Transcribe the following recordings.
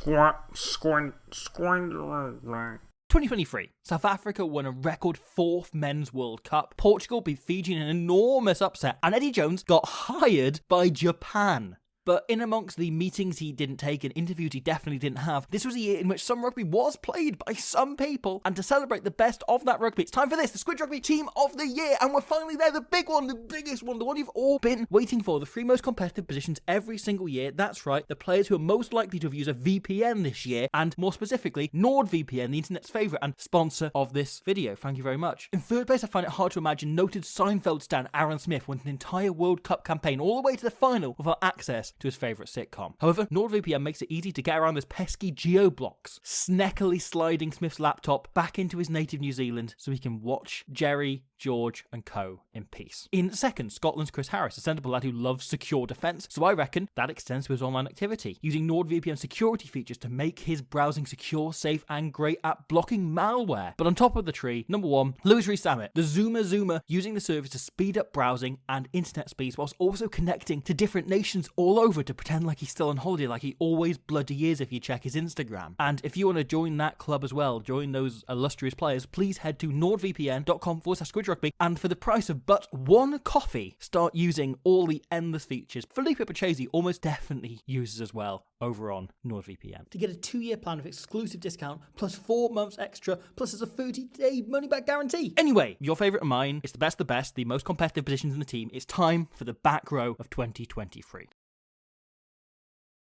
2023, South Africa won a record 4th Men's World Cup. Portugal beat Fiji in an enormous upset, and Eddie Jones got hired by Japan. But in amongst the meetings he didn't take and interviews he definitely didn't have, this was a year in which some rugby was played by some people. And to celebrate the best of that rugby, it's time for this, the Squidge Rugby Team of the Year. And we're finally there, the big one, the biggest one, the one you've all been waiting for. The 3 most competitive positions every single year. That's right, the players who are most likely to have used a VPN this year. And more specifically, NordVPN, the internet's favourite and sponsor of this video. Thank you very much. In 3rd place, I find it hard to imagine noted Seinfeld stan Aaron Smith went an entire World Cup campaign all the way to the final without access to his favourite sitcom. However, NordVPN makes it easy to get around those pesky geo-blocks, sneakily sliding Smith's laptop back into his native New Zealand so he can watch Jerry, George and co in peace. In 2nd, Scotland's Chris Harris, a sensible lad who loves secure defence, so I reckon that extends to his online activity, using NordVPN security features to make his browsing secure, safe and great at blocking malware. But on top of the tree, number 1, Louis Rees-Zammit, the Zoomer, using the service to speed up browsing and internet speeds whilst also connecting to different nations all over to pretend like he's still on holiday, like he always bloody is if you check his Instagram. And if you want to join that club as well, join those illustrious players, please head to nordvpn.com/squidgerugby, and for the price of but 1 coffee, start using all the endless features Felipe Pachesi almost definitely uses as well over on NordVPN. To get a 2-year plan with exclusive discount, plus 4 months extra, plus there's a 30-day money-back guarantee. Anyway, your favourite of mine, it's the best, the most competitive positions in the team. It's time for the back row of 2023.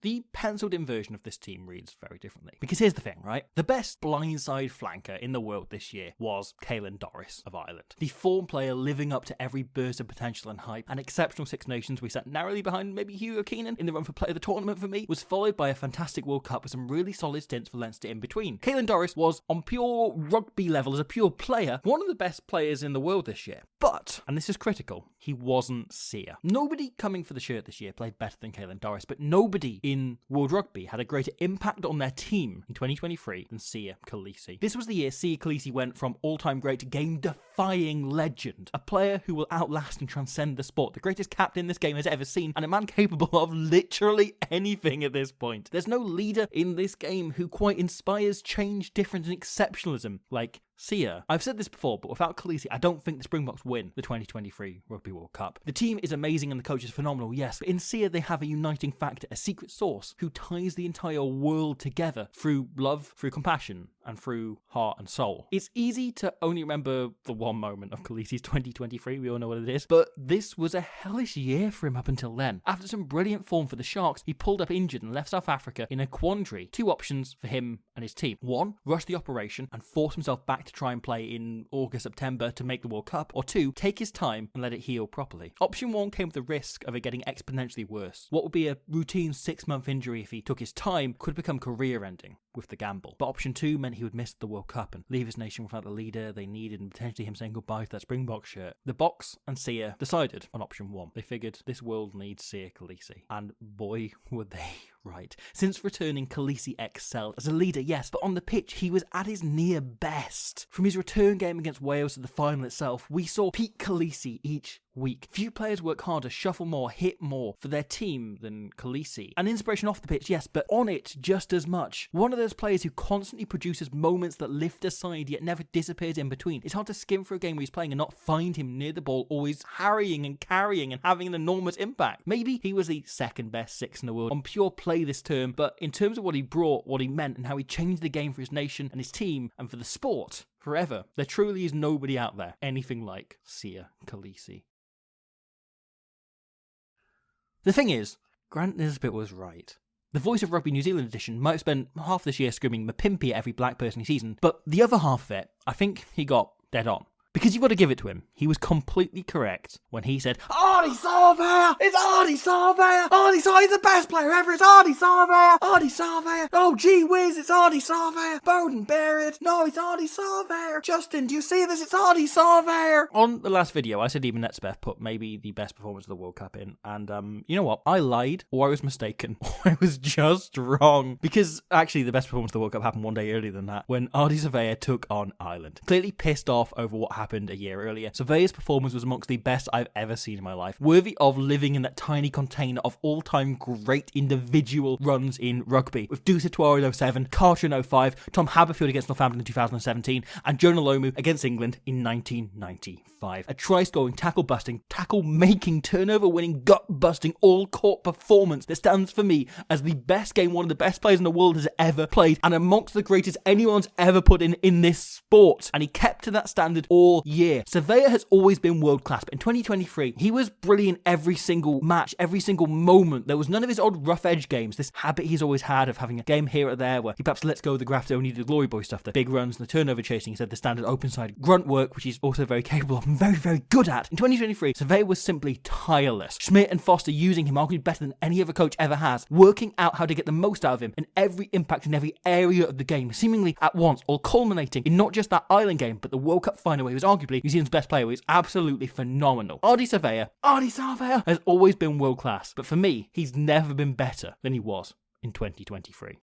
The penciled-in version of this team reads very differently. Because here's the thing, right? The best blindside flanker in the world this year was Caelan Doris of Ireland. The form player living up to every burst of potential and hype. An exceptional Six Nations we sat narrowly behind maybe Hugo Keenan in the run for player of the tournament for me, was followed by a fantastic World Cup with some really solid stints for Leinster in between. Caelan Doris was, on pure rugby level as a pure player, one of the best players in the world this year. But, and this is critical, he wasn't Sia. Nobody coming for the shirt this year played better than Caelan Doris, but nobody in World Rugby had a greater impact on their team in 2023 than Sia Kolisi. This was the year Sia Kolisi went from all-time great to game-defying legend, a player who will outlast and transcend the sport, the greatest captain this game has ever seen, and a man capable of literally anything at this point. There's no leader in this game who quite inspires change, difference and exceptionalism like Sia. I've said this before, but without Kolisi, I don't think the Springboks win the 2023 Rugby World Cup. The team is amazing and the coach is phenomenal, yes, but in Sia they have a uniting factor, a secret source who ties the entire world together through love, through compassion, and through heart and soul. It's easy to only remember the one moment of Kolisi's 2023, we all know what it is, but this was a hellish year for him up until then. After some brilliant form for the Sharks, he pulled up injured and left South Africa in a quandary. 2 options for him and his team. 1, rush the operation and force himself back to try and play in August, September to make the World Cup, or 2, take his time and let it heal properly. Option 1 came with the risk of it getting exponentially worse. What would be a routine 6-month injury if he took his time could become career-ending with the gamble. But option 2 meant he would miss the World Cup and leave his nation without the leader they needed and potentially him saying goodbye to that Springbok shirt. The Boks and Sia decided on option 1. They figured this world needs Sia Kolisi. And boy, were they right. Since returning, Kolisi excelled as a leader, yes, but on the pitch, he was at his near best. From his return game against Wales to the final itself, we saw peak Kolisi each week. Few players work harder, shuffle more, hit more for their team than Kolisi. An inspiration off the pitch, yes, but on it just as much. One of those players who constantly produces moments that lift a side yet never disappears in between. It's hard to skim through a game where he's playing and not find him near the ball, always harrying and carrying and having an enormous impact. Maybe he was the 2nd best 6 in the world on pure play this term, but in terms of what he brought, what he meant, and how he changed the game for his nation and his team and for the sport forever, there truly is nobody out there anything like Sia Kolisi. The thing is, Grant Nisbet was right. The Voice of Rugby New Zealand edition might have spent half this year screaming Mapimpi at every black person he seasoned, but the other half of it, I think he got dead on. Because you've got to give it to him. He was completely correct when he said, Ardie Savea! It's Ardie Savea! Ardie Savea! He's the best player ever! It's Ardie Savea! Ardie Savea! Oh, gee whiz, it's Ardie Savea! Bowden Barrett! No, it's Ardie Savea! Justin, do you see this? It's Ardie Savea! On the last video, I said even Netspeth put maybe the best performance of the World Cup in. And you know what? I lied, or I was mistaken, or I was just wrong. Because actually, the best performance of the World Cup happened one day earlier than that, when Ardie Savea took on Ireland. Clearly pissed off over what happened a year earlier. Savea's performance was amongst the best I've ever seen in my life, worthy of living in that tiny container of all-time great individual runs in rugby, with Dusa Tuori in 07, Carter in 05, Tom Haberfield against Northampton in 2017, and Jonah Lomu against England in 1995. A try-scoring, tackle-busting, tackle-making, turnover-winning, gut-busting, all-court performance that stands for me as the best game one of the best players in the world has ever played, and amongst the greatest anyone's ever put in this sport. And he kept to that standard all year. Savea has always been world-class, but in 2023, he was brilliant every single match, every single moment. There was none of his odd rough edge games, this habit he's always had of having a game here or there where he perhaps lets go of the graft, only the glory boy stuff, the big runs and the turnover chasing, instead of the standard open side grunt work, which he's also very capable of and very, very good at. In 2023, Savea was simply tireless. Schmidt and Foster using him arguably better than any other coach ever has, working out how to get the most out of him in every impact in every area of the game, seemingly at once, all culminating in not just that Island game, but the World Cup final where he was arguably New Zealand's best player, who is absolutely phenomenal. Ardie Savea has always been world class, but for me, he's never been better than he was in 2023.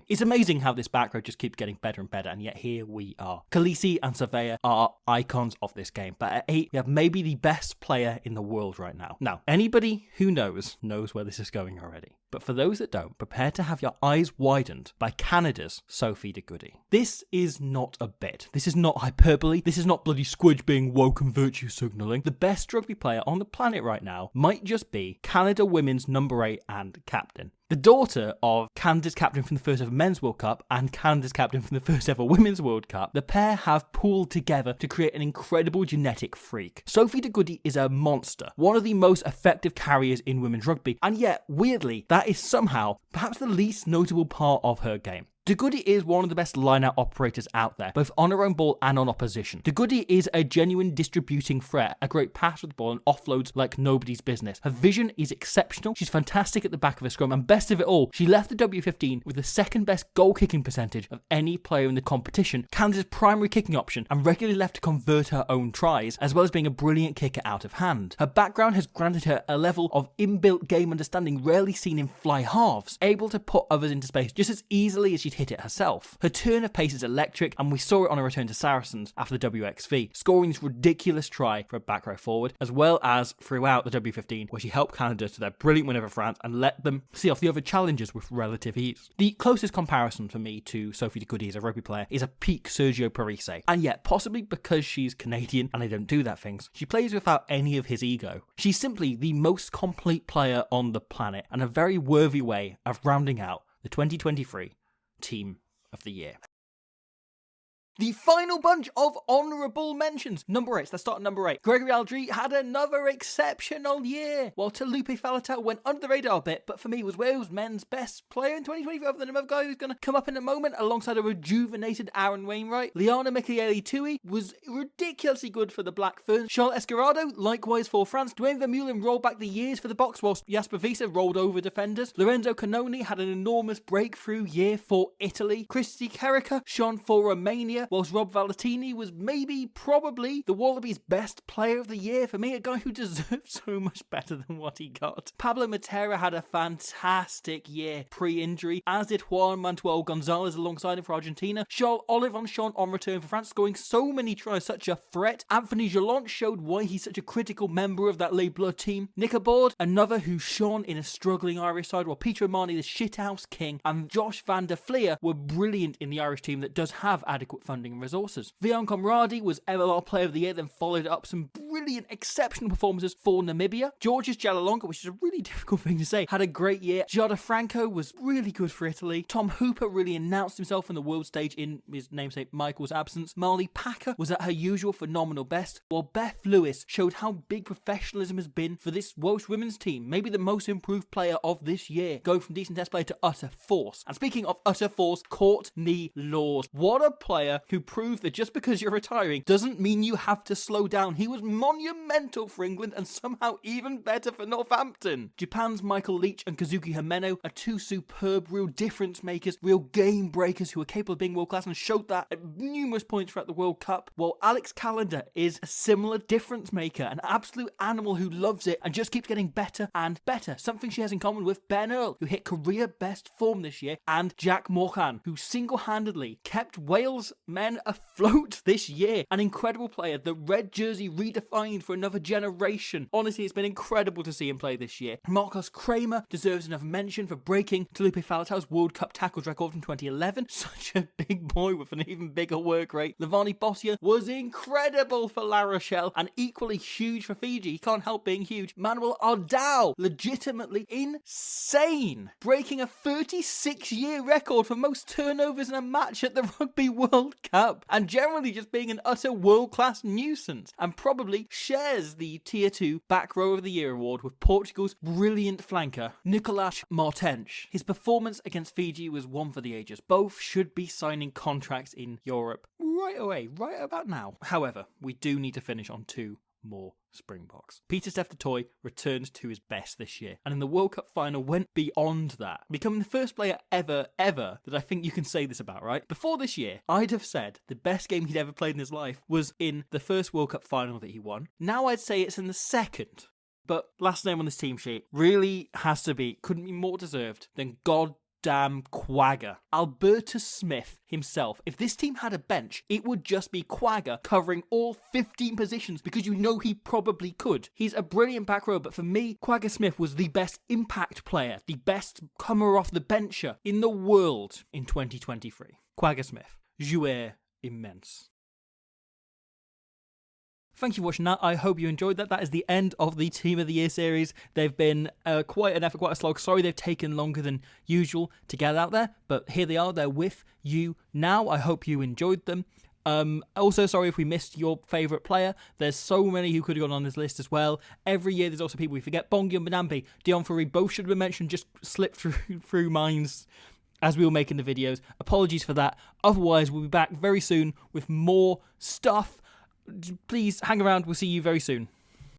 It's amazing how this back row just keeps getting better and better, and yet here we are. Kolisi and Savea are icons of this game, but at 8, we have maybe the best player in the world right now. Now, anybody who knows where this is going already. But for those that don't, prepare to have your eyes widened by Canada's Sophie De Goede. This is not a bit. This is not hyperbole. This is not bloody Squidge being woke and virtue signalling. The best rugby player on the planet right now might just be Canada women's number 8 and captain. The daughter of Canada's captain from the first ever Men's World Cup and Canada's captain from the first ever Women's World Cup, the pair have pooled together to create an incredible genetic freak. Sophie De Goede is a monster, one of the most effective carriers in women's rugby, and yet, weirdly, that is somehow perhaps the least notable part of her game. De Goede is one of the best line-out operators out there, both on her own ball and on opposition. De Goede is a genuine distributing threat, a great pass with the ball and offloads like nobody's business. Her vision is exceptional, she's fantastic at the back of a scrum, and best of it all, she left the W15 with the second best goal kicking percentage of any player in the competition, Canada's primary kicking option, and regularly left to convert her own tries, as well as being a brilliant kicker out of hand. Her background has granted her a level of inbuilt game understanding rarely seen in fly halves, able to put others into space just as easily as she'd hit it herself. Her turn of pace is electric, and we saw it on her return to Saracens after the WXV, scoring this ridiculous try for a back row forward, as well as throughout the W15, where she helped Canada to their brilliant win over France and let them see off the other challengers with relative ease. The closest comparison for me to Sophie De Goede as a rugby player is a peak Sergio Parise, and yet possibly because she's Canadian and they don't do that things, she plays without any of his ego. She's simply the most complete player on the planet, and a very worthy way of rounding out the 2023 Team of the Year. The final bunch of honourable mentions. Number 8, let's start at number 8. Gregory Aldry had another exceptional year, while Talupe Faletau went under the radar a bit, but for me was Wales men's best player in 2023, other than another guy who's going to come up in a moment, alongside a rejuvenated Aaron Wainwright. Liana Michaeli-Tui was ridiculously good for the Black Ferns. Charles Escarado, likewise for France. Dwayne Vermeulen rolled back the years for the Box, whilst Jasper Wiese rolled over defenders. Lorenzo Canoni had an enormous breakthrough year for Italy. Christy Kerricker shone for Romania, whilst Rob Valentini was probably the Wallabies' best player of the year. For me, a guy who deserves so much better than what he got. Pablo Matera had a fantastic year pre-injury, as did Juan Manuel Gonzalez alongside him for Argentina. Charles Olivanchon on return for France, scoring so many tries, such a threat. Anthony Gallant showed why he's such a critical member of that Les Bleus team. Nick Abord, another who shone in a struggling Irish side, while Peter O'Mahony, the shithouse king, and Josh van der Fleer were brilliant in the Irish team that does have adequate funding and resources. Vian Comradi was MLR Player of the Year, then followed up some brilliant, exceptional performances for Namibia. Georges Jalalonga, which is a really difficult thing to say, had a great year. Giada Franco was really good for Italy. Tom Hooper really announced himself on the world stage in his namesake Michael's absence. Marley Packer was at her usual phenomenal best, while Beth Lewis showed how big professionalism has been for this Welsh women's team. Maybe the most improved player of this year, going from decent test player to utter force. And speaking of utter force, Courtney Laws. What a player who proved that just because you're retiring doesn't mean you have to slow down. He was monumental for England and somehow even better for Northampton. Japan's Michael Leach and Kazuki Himeno are two superb real difference makers, real game breakers who are capable of being world class and showed that at numerous points throughout the World Cup, while Alex Callender is a similar difference maker, an absolute animal who loves it and just keeps getting better and better. Something she has in common with Ben Earl, who hit career best form this year, and Jack Morgan, who single-handedly kept Wales men afloat this year. An incredible player, the red jersey redefined for another generation. Honestly, it's been incredible to see him play this year. Marcos Kramer deserves another mention for breaking Felipe Falatao's World Cup tackles record from 2011. Such a big boy with an even bigger work rate. Levani Bossia was incredible for La Rochelle and equally huge for Fiji. He can't help being huge. Manuel Ardao, legitimately insane, breaking a 36-year record for most turnovers in a match at the Rugby World Cup, and generally just being an utter world-class nuisance, and probably shares the Tier 2 Back Row of the Year award with Portugal's brilliant flanker, Nicolas Martens. His performance against Fiji was one for the ages. Both should be signing contracts in Europe right away, right about now. However, we do need to finish on two more Springboks. Pieter-Steph du Toit returned to his best this year, and in the World Cup final went beyond that, becoming the first player ever that I think you can say this about, right? Before this year, I'd have said the best game he'd ever played in his life was in the first World Cup final that he won. Now I'd say it's in the second. But last name on this team sheet really has to be, couldn't be more deserved than goddamn Quagga. Albertus Smith himself. If this team had a bench, it would just be Quagga covering all 15 positions because you know he probably could. He's a brilliant back row, but for me, Quagga Smith was the best impact player, the best comer off the bencher in the world in 2023. Quagga Smith. Joueur immense. Thank you for watching that. I hope you enjoyed that. That is the end of the Team of the Year series. They've been quite an effort, quite a slog. Sorry they've taken longer than usual to get out there, but here they are. They're with you now. I hope you enjoyed them. Also, sorry if we missed your favourite player. There's so many who could have gone on this list as well. Every year there's also people we forget. Bongi and Benambi, Dion Fourie, both should have been mentioned, just slipped through minds as we were making the videos. Apologies for that. Otherwise, we'll be back very soon with more stuff. Please hang around. We'll see you very soon.